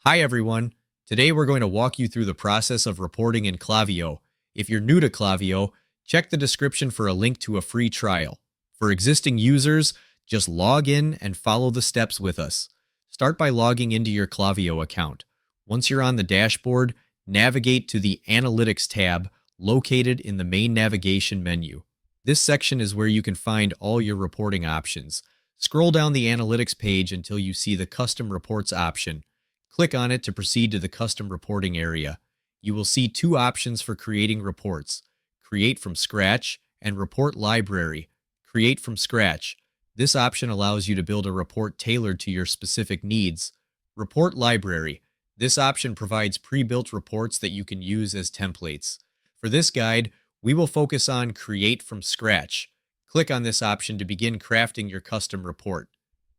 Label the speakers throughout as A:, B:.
A: Hi everyone. Today we're going to walk you through the process of reporting in Klaviyo. If you're new to Klaviyo, check the description for a link to a free trial. For existing users, just log in and follow the steps with us. Start by logging into your Klaviyo account. Once you're on the dashboard, navigate to the Analytics tab located in the main navigation menu. This section is where you can find all your reporting options. Scroll down the Analytics page until you see the Custom Reports option. Click on it to proceed to the custom reporting area. You will see two options for creating reports: Create from Scratch and Report Library. Create from Scratch. This option allows you to build a report tailored to your specific needs. Report Library. This option provides pre-built reports that you can use as templates. For this guide, we will focus on Create from Scratch. Click on this option to begin crafting your custom report.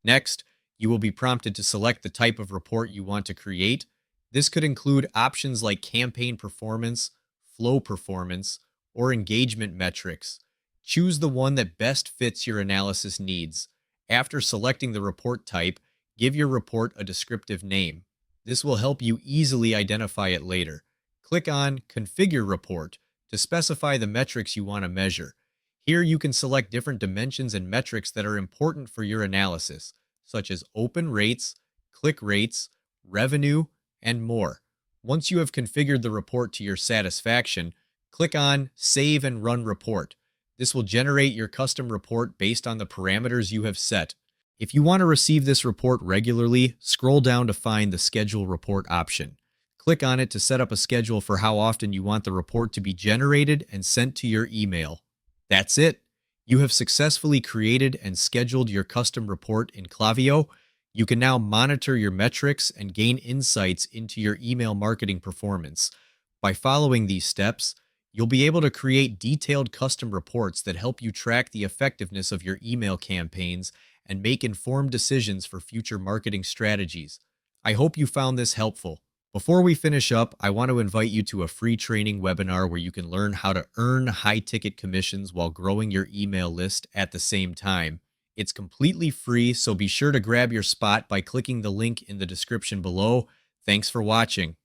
A: Next, you will be prompted to select the type of report you want to create. This could include options like campaign performance, flow performance, or engagement metrics. Choose the one that best fits your analysis needs. After selecting the report type, give your report a descriptive name. This will help you easily identify it later. Click on Configure Report to specify the metrics you want to measure. Here you can select different dimensions and metrics that are important for your analysis, such as open rates, click rates, revenue, and more. Once you have configured the report to your satisfaction, click on Save and Run Report. This will generate your custom report based on the parameters you have set. If you want to receive this report regularly, scroll down to find the Schedule Report option. Click on it to set up a schedule for how often you want the report to be generated and sent to your email. That's it. You have successfully created and scheduled your custom report in Klaviyo. You can now monitor your metrics and gain insights into your email marketing performance. By following these steps, you'll be able to create detailed custom reports that help you track the effectiveness of your email campaigns and make informed decisions for future marketing strategies. I hope you found this helpful. Before we finish up, I want to invite you to a free training webinar where you can learn how to earn high-ticket commissions while growing your email list at the same time. It's completely free, so be sure to grab your spot by clicking the link in the description below. Thanks for watching.